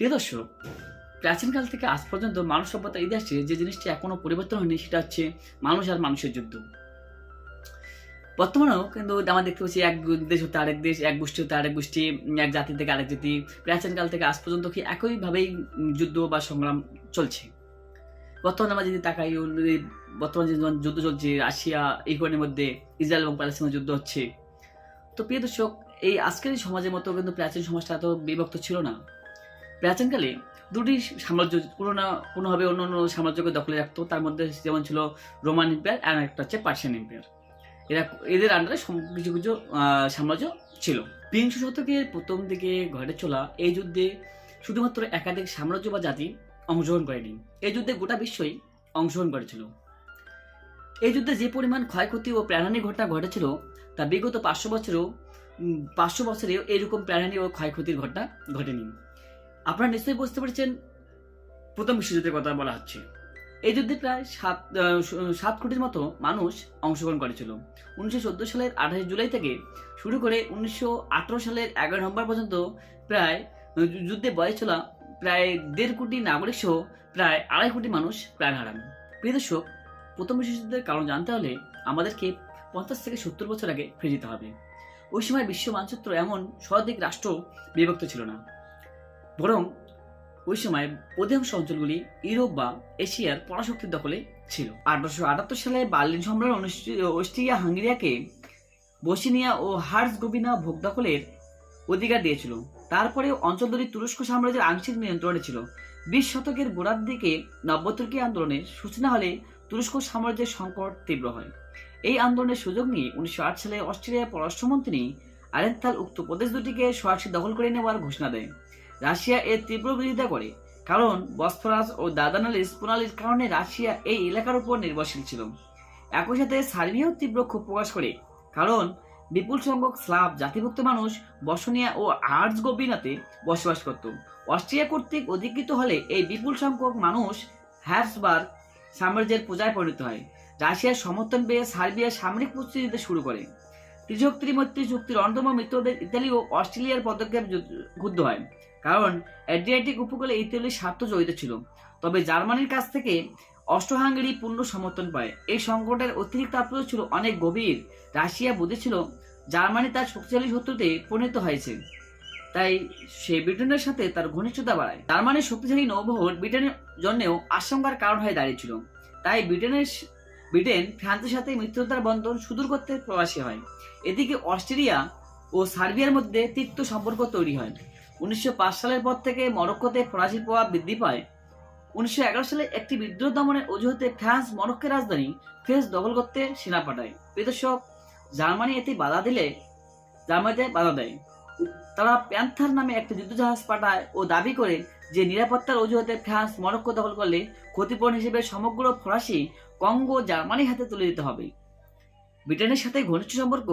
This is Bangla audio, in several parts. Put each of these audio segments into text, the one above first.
প্রিয় দর্শক, প্রাচীনকাল থেকে আজ পর্যন্ত মানব সভ্যতার ইতিহাসে যে জিনিসটি এখনো পরিবর্তন হয়নি সেটা হচ্ছে মানুষ আর মানুষের যুদ্ধ। বর্তমানেও কিন্তু আমরা দেখতে পাচ্ছি এক দেশ হতে আরেক দেশ, এক গোষ্ঠী হতে আরেক গোষ্ঠী, এক জাতি থেকে আরেক জাতি প্রাচীনকাল থেকে আজ পর্যন্ত কি একইভাবেই যুদ্ধ বা সংগ্রাম চলছে। বর্তমানে আমরা যদি তাকাই, বর্তমানে যে যুদ্ধ চলছে রাশিয়া ইউক্রেনের মধ্যে, ইসরায়েল এবং প্যালেস্টাইনের যুদ্ধ হচ্ছে। তো প্রিয় দর্শক, এই আজকের এই সমাজের মতো কিন্তু প্রাচীন সমাজটা এত বিভক্ত ছিল না। প্রাচীনকালে দুটি সাম্রাজ্য কোনোভাবে অন্য অন্য সাম্রাজ্যকে দখলে রাখতো। তার মধ্যে যেমন ছিল রোমান এম্পায়ার আর একটা হচ্ছে পার্সিয়ান এম্পায়ার। এদের আন্ডারে কিছু কিছু সাম্রাজ্য ছিল। বিংশ শতকের প্রথম দিকে ঘটে চলা এই যুদ্ধে শুধুমাত্র একাধিক সাম্রাজ্য বা জাতি অংশগ্রহণ করেনি, এই যুদ্ধে গোটা বিশ্বই অংশগ্রহণ করেছিল। এই যুদ্ধে যে পরিমাণ ক্ষয়ক্ষতি ও প্রাণহানি ঘটনা ঘটেছিল তা বিগত 500 বছরেও এরকম প্রাণহানি ও ক্ষয়ক্ষতির ঘটনা ঘটেনি। আপনারা নিশ্চয়ই বুঝতে পেরেছেন প্রথম বিশ্বযুদ্ধের কথা বলা হচ্ছে। এই যুদ্ধে প্রায় 7 কোটির মতো মানুষ অংশগ্রহণ করেছিল। 1914 সালের 28 জুলাই থেকে শুরু করে 1918 সালের 11 নভেম্বর পর্যন্ত প্রায় যুদ্ধে বয়স চলা প্রায় 1.5 কোটি নাগরিক সহ প্রায় 2.5 কোটি মানুষ প্রাণ হারান। প্রিয় দর্শক, প্রথম বিশ্বযুদ্ধের কারণ জানতে হলে আমাদেরকে 50 থেকে 70 বছর আগে ফিরে যেতে হবে। ওই সময় বিশ্ব মানচিত্র এমন শতাধিক রাষ্ট্র বিভক্ত ছিল না, বরং ওই সময় অধিকাংশ অঞ্চলগুলি ইউরোপ বা এশিয়ার পরাশক্তির দখলে ছিল। 1878 সালে বার্লিন সম্মেলন অস্ট্রিয়া হাঙ্গেরিয়াকে বসনিয়া ও হার্জগোভিনা ভোগ দখলের অধিকার দিয়েছিল। তারপরে অঞ্চল দুটি তুরস্ক সাম্রাজ্যের আংশিক নিয়ন্ত্রণে ছিল। 20 শতকের গোড়ার দিকে নব্য তুর্কি আন্দোলনের সূচনা হলে তুরস্ক সাম্রাজ্যের সংকট তীব্র হয়। এই আন্দোলনের সুযোগ নিয়ে 1908 সালে অস্ট্রেলিয়ার পররাষ্ট্রমন্ত্রী আরেনথাল উক্ত প্রদেশ দুটিকে সরাসরি দখল করে নেওয়ার ঘোষণা দেয়। রাশিয়া এর তীব্র বিরোধিতা করে, কারণ বসফরাস ও দার্দানালিস প্রণালীর কারণে রাশিয়া এই এলাকার উপর নির্ভরশীল ছিল। একই সাথে সার্বিয়াও তীব্র ক্ষোভ প্রকাশ করে, কারণ বিপুল সংখ্যক স্লাভ জাতিভুক্ত মানুষ বসনিয়া ও হার্জগোভিনাতে বসবাস করত। অস্ট্রিয়া কর্তৃক অধিকৃত হলে এই বিপুল সংখ্যক মানুষ হ্যাবসবার্গ সাম্রাজ্যের প্রজায় পরিণত হয়। রাশিয়ার সমর্থন পেয়ে সার্বিয়া সামরিক প্রস্তুতি নিতে শুরু করে। ত্রিমৈত্রী চুক্তির অন্যতম মিত্রদের ইতালি ও অস্ট্রেলিয়ার পদক্ষেপ ক্ষুব্ধ হয়, কারণ অ্যাড্রিয়াটিক উপকূলে ইতালির স্বার্থ জড়িত ছিল। তবে জার্মানির কাছ থেকে অস্ট্রো হাঙ্গেরি পূর্ণ সমর্থন পায়। এই সংকটের অতিরিক্ত তাৎপর্য ছিল অনেক গভীর। রাশিয়া বুঝেছিল জার্মানি তার শক্তিশালী শত্রুতে পরিণত হয়েছে, তাই সে ব্রিটেনের সাথে তার ঘনিষ্ঠতা বাড়ায়। জার্মানির শক্তিশালী নৌবহর ব্রিটেনের জন্যও আশঙ্কার কারণ হয়ে দাঁড়িয়েছিল, তাই ব্রিটেন ফ্রান্সের সাথে মিত্রতার বন্ধন সুদূর করতে প্রবাসী হয়। এদিকে অস্ট্রিয়া ও সার্বিয়ার মধ্যে তিক্ত সম্পর্ক তৈরি হয়। 1905 সালের পর থেকে মরক্কোতে ফরাসি প্রভাব বৃদ্ধি পায়। 1911 সালে একটি বিদ্রোহ দমনের অজুহাতে ফ্রান্স মরক্কোর রাজধানী ফেস দখল করতে সেনা পাঠায়। দর্শক, জার্মানিতে বাধা দেয়। তারা প্যান্থার নামে একটি যুদ্ধজাহাজ পাঠায় ও দাবি করে যে নিরাপত্তার অজুহাতে ফ্রান্স মরক্কো দখল করলে ক্ষতিপূরণ হিসেবে সমগ্র ফরাসি কঙ্গো জার্মানির হাতে তুলে দিতে হবে। ব্রিটেনের সাথে ঘনিষ্ঠ সম্পর্ক,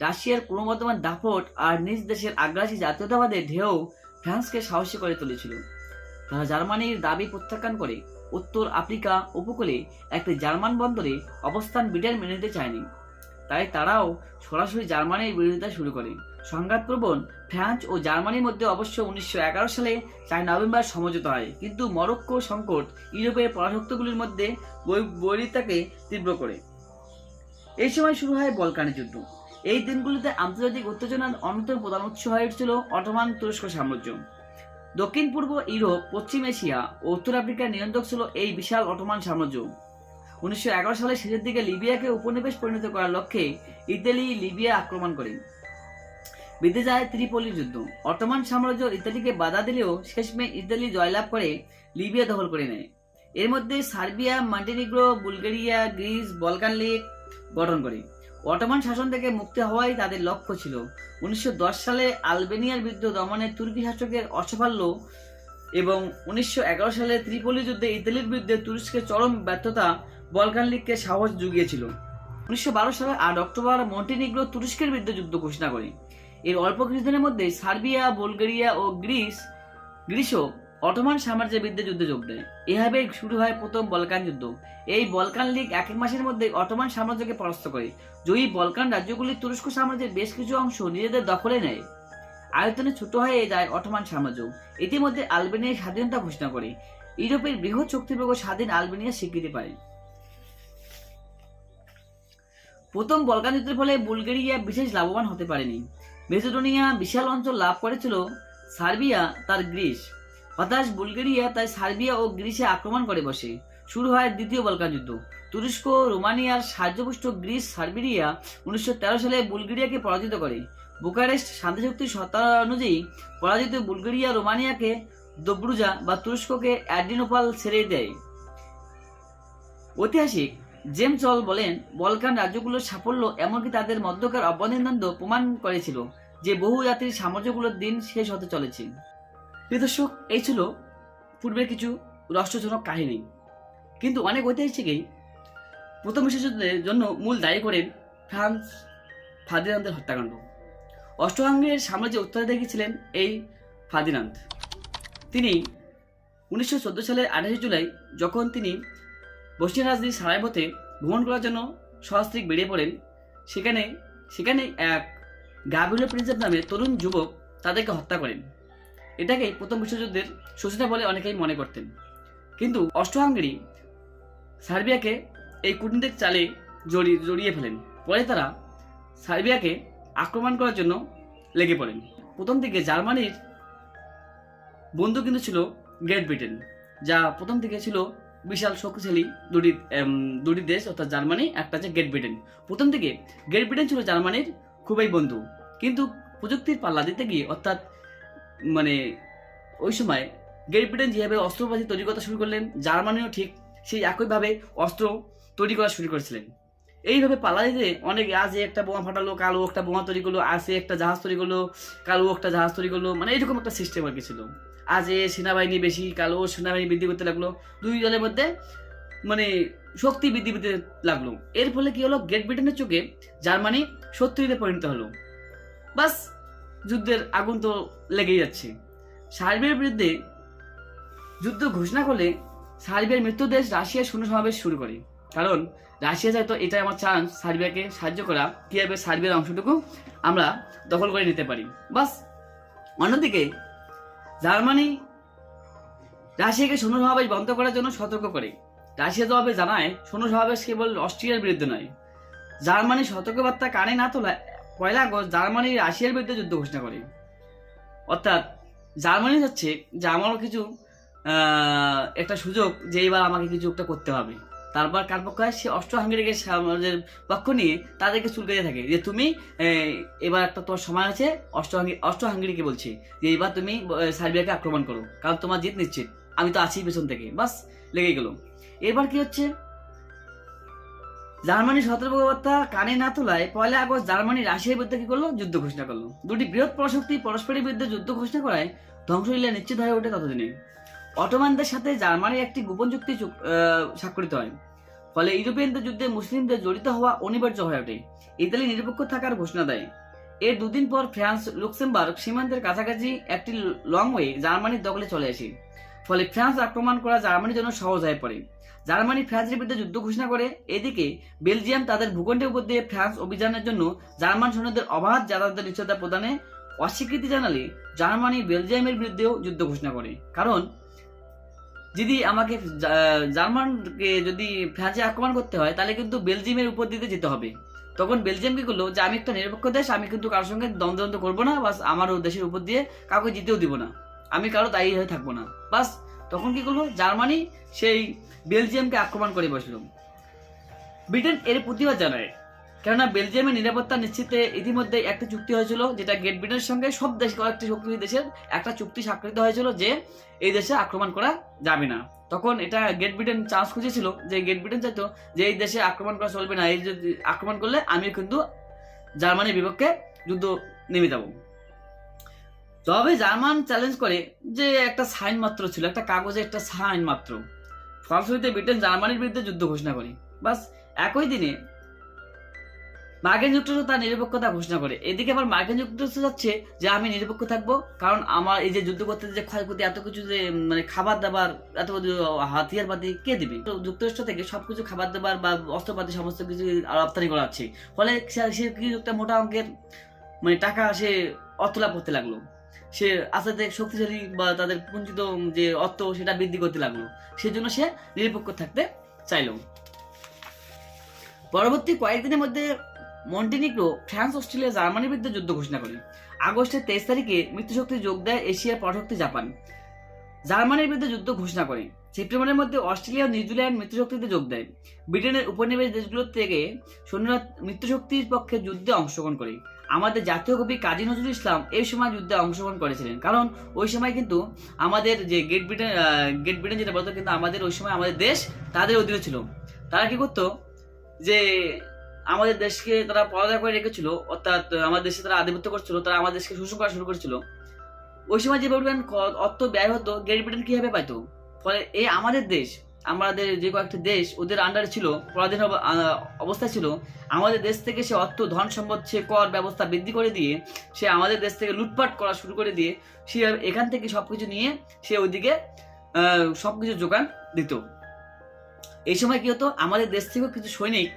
রাশিয়ার ক্রমবর্ধমান দাপট আর নিজ দেশের আগ্রাসী জাতীয়তাবাদের ঢেউ ফ্রান্সকে সাহসী করে তুলেছিল। তারা জার্মানির দাবি প্রত্যাখ্যান করে উত্তর আফ্রিকা উপকূলে একটি জার্মান বন্দরে অবস্থান ব্রিটেন মেনে নিতে চায়নি, তাই তারাও সরাসরি জার্মানির বিরোধিতা শুরু করে। সংঘাতপ্রবণ ফ্রান্স ও জার্মানির মধ্যে অবশ্য 1911 সালে 4 নভেম্বর সমঝোতা হয়, কিন্তু মরক্কো সংকট ইউরোপের পরাশক্তিগুলির মধ্যে বৈরিতাকে তীব্র করে। এই সময় শুরু হয় বলকানের যুদ্ধ। এই দিনগুলিতে আন্তর্জাতিক উত্তেজনার অন্যতম প্রধান উৎস হয়ে উঠছিল অটোমান তুরস্ক সাম্রাজ্য। দক্ষিণ পূর্ব ইউরোপ, পশ্চিম এশিয়া ও উত্তর আফ্রিকার নিয়ন্ত্রক ছিল এই বিশাল অটোমান সাম্রাজ্য। 1911 সালের শেষের দিকে লিবিয়াকে উপনিবেশ পরিণত করার লক্ষ্যে ইতালি লিবিয়া আক্রমণ করে। বেঁধে যায় ত্রিপোলির যুদ্ধ। অটোমান সাম্রাজ্য ইতালিকে বাধা দিলেও শেষমেশ ইতালি জয়লাভ করে লিবিয়া দখল করে নেয়। এর মধ্যে Serbia, Montenegro, Bulgaria, Greece, Balkan League গঠন করে। অটোমান শাসন থেকে মুক্তি হওয়াই তাদের লক্ষ্য ছিল। 1910 সালে আলবেনিয়ার বিরুদ্ধে দমনে তুর্কি শাসকের অসাফল্য এবং 1911 সালে ত্রিপোলি যুদ্ধে ইতালির বিরুদ্ধে তুরস্কের চরম ব্যর্থতা বলকান লীগকে সাহস জুগিয়েছিল। 1912 সালের 8 অক্টোবর মন্টেনিগ্রো তুরস্কের বিরুদ্ধে যুদ্ধ ঘোষণা করে। এর অল্প কিছুদিনের মধ্যে সার্বিয়া, বুলগেরিয়া ও গ্রিসও অটোমান সাম্রাজ্যের বিরুদ্ধে যুদ্ধে যোগ দেয়। এভাবে শুরু হয় প্রথম বলকান যুদ্ধ। এই বলকান লীগ 1 মাসের মধ্যে অটোমান সাম্রাজ্যকে পরাস্ত করে। জয়ী বলকান রাজ্যগুলি তুরস্ক সাম্রাজ্যের বেশ কিছু অংশ নিজেদের দখলে নেয়। আয়তনে ছোট হয়ে যায় অটোমান সাম্রাজ্য। ইতিমধ্যে আলবেনিয়া স্বাধীনতা ঘোষণা করে ইউরোপের বৃহৎ শক্তিপ্রজ্ঞ স্বাধীন আলবেনিয়া স্বীকৃতি পায়। প্রথম বলকান যুদ্ধের ফলে বুলগেরিয়া বিশেষ লাভবান হতে পারেনি। মেসিডোনিয়া বিশাল অঞ্চল লাভ করেছিল, সার্বিয়া তার গ্রিস। হতাশ বুলগেরিয়া তাই সার্বিয়া ও গ্রিসে আক্রমণ করে বসে। শুরু হয় দ্বিতীয় বলকান যুদ্ধ। তুরস্ক, রোমানিয়ার সাহায্যপুষ্ট গ্রিস সার্বিয়া 1913 সালে বুলগেরিয়াকে পরাজিত করে। বুকারেস্ট শান্তি চুক্তির শর্ত অনুযায়ী পরাজিত বুলগেরিয়া রোমানিয়াকে দোব্রুজা বা তুরস্ককে অ্যাড্রিনোপাল ছেড়ে দেয়। ঐতিহাসিক জেমস হল বলেন, বলকান রাজ্যগুলোর সাফল্য এমনকি তাদের মধ্যকার অভ্যন্তরীণ প্রমাণ করেছিল যে বহু জাতির সাম্রাজ্যগুলোর দিন শেষ হতে চলেছে। প্রিয় দর্শক, এই ছিল পূর্বের কিছু রহস্যজনক কাহিনী। কিন্তু অনেক ঐতিহাসিকই প্রথম বিশ্বযুদ্ধের জন্য মূল দায়ী করেন ফ্রান্স ফার্দিনান্দের হত্যাকাণ্ড। অস্ট্রো-হাঙ্গেরির সাম্রাজ্যে উত্তরাধিকারী ছিলেন এই ফার্দিনান্দ। তিনি 1914 সালের 28 জুলাই যখন তিনি বসনিয়ার রাজধানী সারাইবোতে ভ্রমণ করার জন্য সস্ত্রীক বেরিয়ে পড়েন, সেখানে এক গাব্রিয়েল প্রিন্সেপ নামে তরুণ যুবক তাদেরকে হত্যা করেন। এটাকে প্রথম বিশ্বযুদ্ধের সূচনা বলে অনেকেই মনে করতেন। কিন্তু অস্ট্রো-হাঙ্গেরি সার্বিয়াকে এই কূটনীতিক চালে জড়িয়ে ফেলেন। পরে তারা সার্বিয়াকে আক্রমণ করার জন্য লেগে পড়েন। প্রথম দিকে জার্মানির বন্ধু কিন্তু ছিল গ্রেট ব্রিটেন, যা প্রথম থেকে ছিল বিশাল শক্তিশালী দুটি দেশ, অর্থাৎ জার্মানি, একটা হচ্ছে গ্রেট ব্রিটেন। প্রথম দিকে গ্রেট ব্রিটেন ছিল জার্মানির খুবই বন্ধু, কিন্তু প্রযুক্তির পাল্লা দিতে গিয়ে, অর্থাৎ ওই সময় গ্রেট ব্রিটেন যেভাবে অস্ত্রপাতি তৈরি করতে শুরু করলেন, জার্মানিও ঠিক সেই একইভাবে অস্ত্র তৈরি করা শুরু করেছিলেন। এইভাবে পাল্লা দিতে অনেক, আজ একটা বোমা ফাটালো, কালো একটা বোমা তৈরি করলো, আসে একটা জাহাজ তৈরি করলো, কালো একটা জাহাজ তৈরি করলো, এরকম একটা সিস্টেম আর কি ছিল। আজ সেনাবাহিনী বেশি, কালো সেনাবাহিনী বৃদ্ধি করতে লাগলো, দুই দলের মধ্যে শক্তি বৃদ্ধি পেতে লাগলো। এর ফলে কি হলো, গ্রেট ব্রিটেনের চোখে জার্মানি শত্রুতে পরিণত হলো। বাস, যুদ্ধের আগুন তো লেগেই যাচ্ছে। সার্বিয়ার বিরুদ্ধে যুদ্ধ ঘোষণা করলে সার্বিয়ার মৃত্যু দেশ রাশিয়া শূন্য সমাবেশ শুরু করে, কারণ রাশিয়া চাইতো এটাই আমার চান্স সার্বিয়াকে সাহায্য করা, কিভাবে সার্বিয়ার অংশটুকু আমরা দখল করে নিতে পারি। বাস, অন্যদিকে জার্মানি রাশিয়াকে সৈন্য সমাবেশ বন্ধ করার জন্য সতর্ক করে। রাশিয়া জবাবে জানায়, সৈন্য সমাবেশ কেবল অস্ট্রিয়ার বিরুদ্ধে নয়। জার্মানি সতর্কবার্তা কানে না তোলায় 1 আগস্ট জার্মানি রাশিয়ার বিরুদ্ধে যুদ্ধ ঘোষণা করে। অর্থাৎ জার্মানি হচ্ছে যে আমারও কিছু একটা সুযোগ, যে এবার আমাকে কিছু একটা করতে হবে। তারপর কার পক্ষ হয়, সে অস্ট্রো-হাঙ্গেরিকে পক্ষ নিয়ে তাদেরকে চুলকাতে থাকে যে তুমি এবার একটা তোমার সময় আছে। অস্ট্রো-হাঙ্গেরিকে বলছে যে এবার তুমি সার্বিয়াকে আক্রমণ করো, কারণ তোমার জিত নিশ্চিত, আমি তো আছি পেছন থেকে। বাস, লেগে গেল। এবার কি হচ্ছে, জার্মানি সতর্কবার্তা কানে না তোলায় 1 আগস্ট জার্মানি রাশিয়ার বিরুদ্ধে কি করলো, যুদ্ধ ঘোষণা করলো। দুটি বৃহৎ পরাশক্তি পরস্পরের বিরুদ্ধে যুদ্ধ ঘোষণা করায় ধ্বংসলীলা নিশ্চিত হয়ে ওঠে ততদিনে। অটোমানদের সাথে জার্মানির একটি গোপন চুক্তি স্বাক্ষরিত হয়, ফলে ইউরোপিয়ানদের যুদ্ধে মুসলিমদের জড়িত হওয়া অনিবার্য হয়ে ওঠে। ইতালি নিরপেক্ষ থাকার ঘোষণা দেয়। এর 2 দিন পর ফ্রান্স লুক্সেমবার্গ সীমান্তের কাছাকাছি একটি লংওয়ে জার্মানির দখলে চলে আসে, ফলে ফ্রান্স আক্রমণ করা জার্মানির জন্য সহজ হয়ে পড়ে। জার্মানি ফ্রান্সের বিরুদ্ধে যুদ্ধ ঘোষণা করে। এদিকে বেলজিয়াম তাদের ভূখণ্ডের উপর দিয়ে ফ্রান্স অভিযানের জন্য জার্মান সৈন্যদের অবাধ যাতায়াত নিশ্চয়তা প্রদানে অস্বীকৃতি জানালে জার্মানি বেলজিয়ামের বিরুদ্ধেও যুদ্ধ ঘোষণা করে। কারণ যদি আমাকে জার্মানকে যদি ফ্রান্সে আক্রমণ করতে হয়, তাহলে কিন্তু বেলজিয়ামের উপর দিতে যেতে হবে। তখন বেলজিয়াম কি করলো, যে আমি একটা নিরপেক্ষ দেশ, আমি কিন্তু কারোর সঙ্গে দ্বন্দ্ব করবো না, বাস আমার দেশের উপর দিয়ে কাউকে জিতেও দিব না, আমি কারো দায়ী হয়ে থাকবো না। বাস, তখন কি করলো, জার্মানি সেই বেলজিয়ামকে আক্রমণ করে বসলো। ব্রিটেন এর প্রতিবাদ জানায়, কেননা বেলজিয়ামের নিরাপত্তা নিশ্চিতে ইতিমধ্যে একটা চুক্তি হয়েছিল, যেটা গ্রেট ব্রিটেনের সঙ্গে সব দেশ, কয়েকটি শক্তিশালী দেশের একটা চুক্তি স্বাক্ষরিত হয়েছিল যে এই দেশে আক্রমণ করা যাবে না। তখন এটা গ্রেট ব্রিটেন চান্স খুঁজেছিল, যে গ্রেট ব্রিটেন চাইতো যে এই দেশে আক্রমণ করা চলবে না, এই যদি আক্রমণ করলে আমি কিন্তু জার্মানির বিপক্ষে যুদ্ধ নেমে যাব। তবে জার্মান চ্যালেঞ্জ করে যে একটা সাইন মাত্র ছিল, একটা কাগজে একটা সাইন মাত্র। ফলশ্রুতিতে ব্রিটেন জার্মানির বিরুদ্ধে যুদ্ধ ঘোষণা করে। বাস, একই দিনে মার্কিন যুক্তরাষ্ট্র তার নিরপেক্ষতা ঘোষণা করে। এদিকে আবার মার্কিন যুক্তরাষ্ট্র যাচ্ছে যে আমি নিরপেক্ষ থাকবো, কারণ আমার এই যে যুদ্ধ করতে যে ক্ষয়ক্ষতি, এত কিছু যে খাবার দাবার, এত হাতিয়ার পাতি কে দিবে? যুক্তরাষ্ট্র থেকে সবকিছু খাবার দাবার বা অস্ত্রপাতি সমস্ত কিছু রপ্তানি করা হচ্ছে, ফলে সে কিছু একটা মোটা অঙ্কের টাকা সে অর্থ লাভ করতে লাগলো। সে আস্তে আস্তে শক্তিশালী বা তাদের পুঞ্জিত যে অর্থ সেটা বৃদ্ধি করতে লাগলো, সেজন্য সে নিরপেক্ষ থাকতে চাইলো। পরবর্তী কয়েকদিনের মধ্যে মন্টিনিগ্রো ফ্রান্স, অস্ট্রেলিয়া, জার্মানির বিরুদ্ধে যুদ্ধ ঘোষণা করে। আগস্টের 23 তারিখে মিত্রশক্তি যোগ দেয় এশিয়ার পরাশক্তি জাপান। জার্মানির বিরুদ্ধে যুদ্ধ ঘোষণা করে। সেপ্টেম্বরের মধ্যে অস্ট্রেলিয়া ও নিউজিল্যান্ড মিত্রশক্তিতে যোগ দেয়। ব্রিটেনের উপনিবেশ দেশগুলোর থেকে সৈন্যরা মিত্রশক্তির পক্ষে যুদ্ধে অংশগ্রহণ করে। আমাদের জাতীয় কবি কাজী নজরুল ইসলাম এই সময় যুদ্ধে অংশগ্রহণ করেছিলেন, কারণ ওই সময় কিন্তু আমাদের যে গ্রেট ব্রিটেন যেটা বলতো, কিন্তু আমাদের ওই সময় আমাদের দেশ তাদের অধীনে ছিল। তারা কি করতো, যে আমাদের দেশকে তারা পরাজয় করে রেখেছিল, অর্থাৎ আমাদের দেশে তারা আধিপত্য করছিল, তারা আমাদের দেশকে শোষণ করা শুরু করেছিল। ওই সময় যে পরিমাণ অর্থ ব্যয় হতো, গ্রেট ব্রিটেন কিভাবে পাইতো? ফলে এই আমাদের দেশ, আমাদের যে কয়েকটি দেশ ওদের আন্ডারে ছিল, পরাধীন অবস্থায় ছিল, আমাদের দেশ থেকে সে অর্থ, ধন সম্পদ, সে কর ব্যবস্থা বৃদ্ধি করে দিয়ে সে আমাদের দেশ থেকে লুটপাট করা শুরু করে দিয়ে সে এখান থেকে সবকিছু নিয়ে সে ওইদিকে সবকিছু যোগান দিত। এই সময় কি হতো, আমাদের দেশ থেকেও কিছু সৈনিক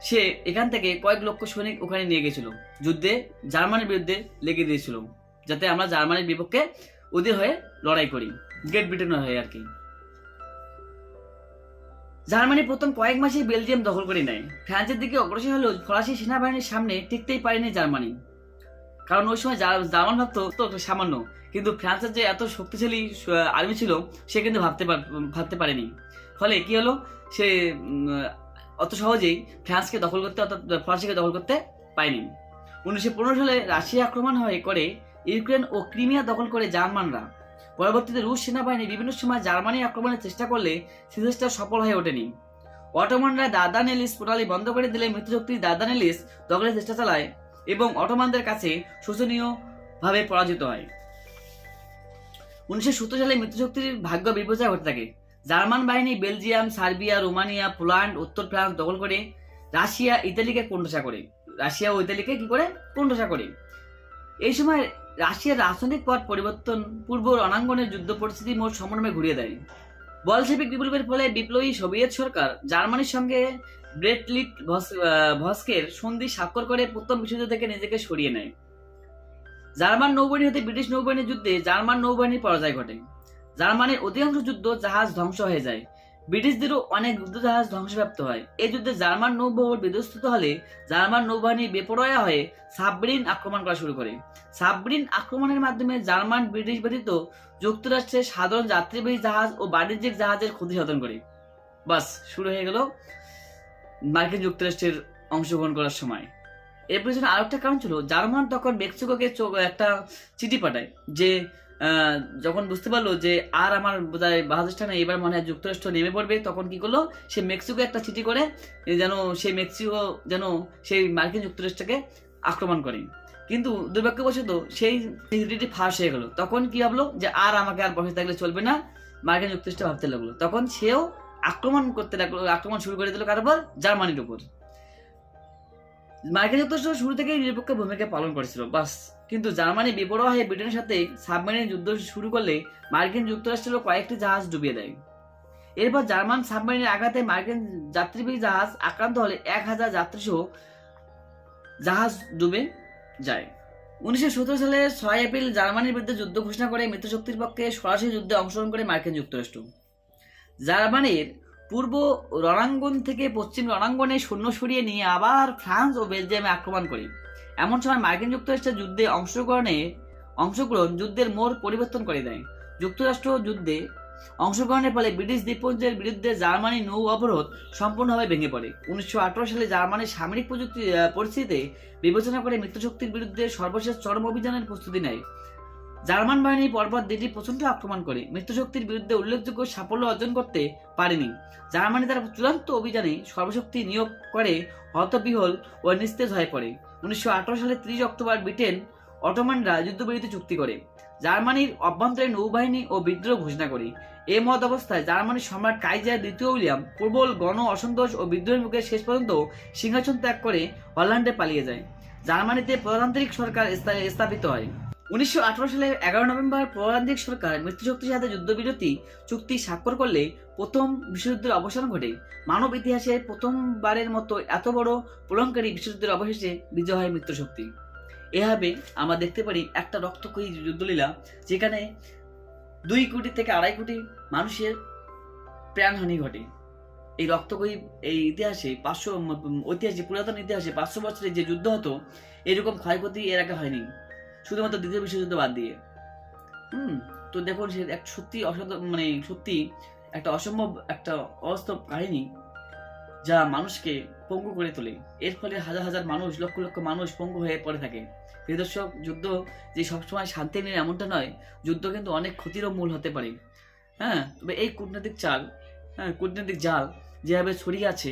সে এখান থেকে কয়েক লক্ষ সৈনিক ওখানে নিয়ে গেছিল, যুদ্ধে জার্মানির বিরুদ্ধে লেগে দিয়েছিল, যাতে আমরা জার্মানির বিপক্ষে ওদের হয়ে লড়াই করি, গ্রেট ব্রিটেনের হয়ে আর কি। জার্মানি প্রথম কয়েক মাসে বেলজিয়াম দখল করে নেয়। ফ্রান্সের দিকে অগ্রসর হলেও ফরাসি সেনাবাহিনীর সামনে টিকতেই পারেনি জার্মানি, কারণ ওই সময় জার্মান ভাবতো তো সামান্য, কিন্তু ফ্রান্সের যে এত শক্তিশালী আর্মি ছিল সে কিন্তু ভাবতে পারেনি। ফলে কি হলো, সে অত সহজেই ফ্রান্সকে দখল করতে, অর্থাৎ ফরাসিকে দখল করতে পারেনি। 1915 সালে রাশিয়া আক্রমণ করে ইউক্রেন ও ক্রিমিয়া দখল করে জার্মানরা। পরবর্তীতে রুশ সেনাবাহিনী বিভিন্ন সময় জার্মানি আক্রমণের চেষ্টা করলে সে চেষ্টা সফল হয়ে ওঠেনি। অটোমানরা দার্দানেলিস প্রণালী বন্ধ করে দিলে মিত্রশক্তির দার্দানেলিস দখলের চেষ্টা চালায় এবং অটোমানদের কাছে শোচনীয়ভাবে পরাজিত হয়। 1917 সালে মিত্রশক্তির ভাগ্য বিপর্যয় ঘটে থাকে। জার্মান বাহিনী বেলজিয়াম, সার্বিয়া, রোমানিয়া, পোল্যান্ড, উত্তর ফ্রান্স দখল করে রাশিয়া ও ইতালিকে কোণঠাসা করে। এই সময় রাশিয়ার রাজনৈতিক পথ পরিবর্তন পূর্ব রণাঙ্গনের যুদ্ধ পরিস্থিতি মোট সম্পূর্ণভাবে ঘুরিয়ে দেয়। বলশেভিক বিপ্লবের ফলে বিপ্লবী সোভিয়েত সরকার জার্মানির সঙ্গে ব্রেট-লিট-ভস্কের সন্ধি স্বাক্ষর করে প্রথম বিশ্বযুদ্ধ থেকে নিজেকে সরিয়ে নেয়। জার্মান নৌবাহিনী হতে ব্রিটিশ নৌবাহিনীর যুদ্ধে জার্মান নৌবাহিনীর পরাজয় ঘটে। জার্মানির অধিকাংশ যুদ্ধ জাহাজ ধ্বংস হয়ে যায়। ব্রিটিশদেরও অনেক যুদ্ধ জাহাজ ধ্বংসপ্রাপ্ত হয়। এই যুদ্ধে জার্মান নৌবহর বিধ্বস্ত হলে জার্মান নৌবাহিনী বেপরোয়া হয়ে সাবমেরিন আক্রমণ করা শুরু করে। সাবমেরিন আক্রমণের মাধ্যমে জার্মান ব্রিটিশ ব্যতীত যুক্তরাষ্ট্রের সাধারণ যাত্রীবাহী জাহাজ ও বাণিজ্যিক জাহাজের ক্ষতি সাধন করে। বাস শুরু হয়ে গেল মার্কিন যুক্তরাষ্ট্রের অংশগ্রহণ করার সময়। এর পেছনে আরেকটা কারণ ছিল, জার্মান তখন মেক্সিকোকে একটা চিঠি পাঠায়, যে যখন বুঝতে পারলো যে আর আমার বোধহয় বাহাদুরটা না, এবার মনে হয় যুক্তরাষ্ট্র নেমে পড়বে, তখন কি করলো, সে মেক্সিকো একটা চিঠি করে যেন সেই মার্কিন যুক্তরাষ্ট্রকে আক্রমণ করে। কিন্তু দুর্ভাগ্যবশত সেই চিঠিটি ফাঁস হয়ে গেল। তখন কি ভাবলো যে আর আমাকে আর বসে থাকলে চলবে না, মার্কিন যুক্তরাষ্ট্র ভাবতে লাগলো। তখন সেও আক্রমণ শুরু করে দিল কার উপর? জার্মানির উপর। মার্কিন যুক্তরাষ্ট্র শুরু থেকেই নিরপেক্ষ ভূমিকা পালন করেছিল, বাস। কিন্তু জার্মানি বেপরোয়া হয়ে ব্রিটেনের সাথে সাবমেরিন যুদ্ধ শুরু করলে মার্কিন যুক্তরাষ্ট্রেরও কয়েকটি জাহাজ ডুবিয়ে দেয়। এরপর জার্মান সাবমেরিনের আঘাতে মার্কিন যাত্রীবাহী জাহাজ আক্রান্ত হলে 1000 যাত্রীসহ জাহাজ ডুবে যায়। 1917 সালের 6 এপ্রিল জার্মানির বিরুদ্ধে যুদ্ধ ঘোষণা করে মিত্রশক্তির পক্ষে সরাসরি যুদ্ধে অংশগ্রহণ করে মার্কিন যুক্তরাষ্ট্র। জার্মানির পূর্ব রণাঙ্গন থেকে পশ্চিম রণাঙ্গনে সৈন্য সরিয়ে নিয়ে আবার ফ্রান্স ও বেলজিয়ামে আক্রমণ করে। এমন সময় মার্কিন যুক্তরাষ্ট্রের যুদ্ধে অংশগ্রহণ যুদ্ধের মোড় পরিবর্তন করে দেয়। যুক্তরাষ্ট্র যুদ্ধে অংশগ্রহণের ফলে ব্রিটিশ দ্বীপপুঞ্জের বিরুদ্ধে জার্মানি নৌ অবরোধ সম্পূর্ণভাবে ভেঙে পড়ে। 1918 সালে জার্মানির সামরিক পরিস্থিতিতে বিবেচনা করে মিত্রশক্তির বিরুদ্ধে সর্বশেষ চরম অভিযানের প্রস্তুতি নেয়। জার্মান বাহিনী পরপর দিল্লি প্রচন্ড আক্রমণ করে মিত্রশক্তির বিরুদ্ধে উল্লেখযোগ্য সাফল্য অর্জন করতে পারেনি। জার্মানি তার চূড়ান্ত অভিযানে সর্বশক্তি নিয়োগ করে হতবিহ্বল ও নিস্তেজ হয়ে পড়ে। 1918 সালে 30 অক্টোবর ব্রিটেন অটোমানরা যুদ্ধবিরতি চুক্তি করে জার্মানির অভ্যন্তরীণ নৌবাহিনী ও বিদ্রোহ ঘোষণা করে। এই মত অবস্থায় জার্মানির সম্রাট কাইজার দ্বিতীয় উইলিয়াম প্রবল গণ অসন্তোষ ও বিদ্রোহের মুখে শেষ পর্যন্ত সিংহাসন ত্যাগ করে হল্যান্ডে পালিয়ে যায়। জার্মানিতে প্রজাতান্ত্রিক সরকার স্থাপিত হয়। 1918 সালের 11 নভেম্বর প্রজাতান্ত্রিক সরকার মিত্রশক্তির সাথে যুদ্ধবিরতি চুক্তি স্বাক্ষর করলে প্রথম বিশ্বযুদ্ধের অবসান ঘটে। মানব ইতিহাসে প্রথমবারের মতো এত বড় প্রলয়ঙ্কারী বিশ্বযুদ্ধের অবশেষে বিজয় হয় মিত্রশক্তি। এভাবে আমরা দেখতে পারি একটা রক্তক্ষয়ী যুদ্ধলীলা, যেখানে 2 কোটি থেকে 2.5 কোটি মানুষের প্রাণহানি ঘটে। এই রক্তক্ষয়ী এই ইতিহাসে ঐতিহাসিক পুরাতন ইতিহাসে 500 বছরের যে যুদ্ধ হতো, এরকম ক্ষয়ক্ষতি এর আগে হয়নি, শুধুমাত্র দ্বিতীয় বিশ্বযুদ্ধ বাদ দিয়ে। তো দেখুন, সে এক সত্যি সত্যি একটা অসম্ভব, একটা অবাস্তব কাহিনী, যা মানুষকে পঙ্গু করে তোলে। এর ফলে হাজার হাজার মানুষ, লক্ষ লক্ষ মানুষ পঙ্গু হয়ে পড়ে থাকে। প্রিয় দর্শক, যুদ্ধ যে সবসময় শান্তি নিয়ে এমনটা নয়, যুদ্ধ কিন্তু অনেক ক্ষতিরও মূল হতে পারে। তবে এই কূটনৈতিক জাল যেভাবে ছড়িয়ে আছে,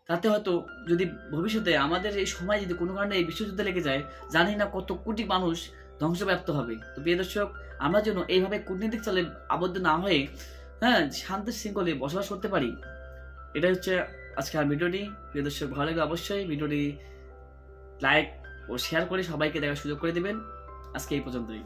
তাতে হয়তো যদি ভবিষ্যতে আমাদের এই সময় যদি কোনো কারণে এই বিশ্বযুদ্ধ লেগে যায়, জানি না কত কোটি মানুষ ধ্বংসপ্রাপ্ত হবে। তো প্রিয় দর্শক, আমরা যেন এইভাবে কূটনৈতিক চালে আবদ্ধ না হয়ে শান্তি শৃঙ্খলে বসবাস করতে পারি। এটা হচ্ছে আজকের ভিডিওটি। প্রিয় দর্শক, ভালো লাগলে অবশ্যই ভিডিওটি লাইক ও শেয়ার করে সবাইকে দেখার সুযোগ করে দিবেন। আজকে এই পর্যন্তই।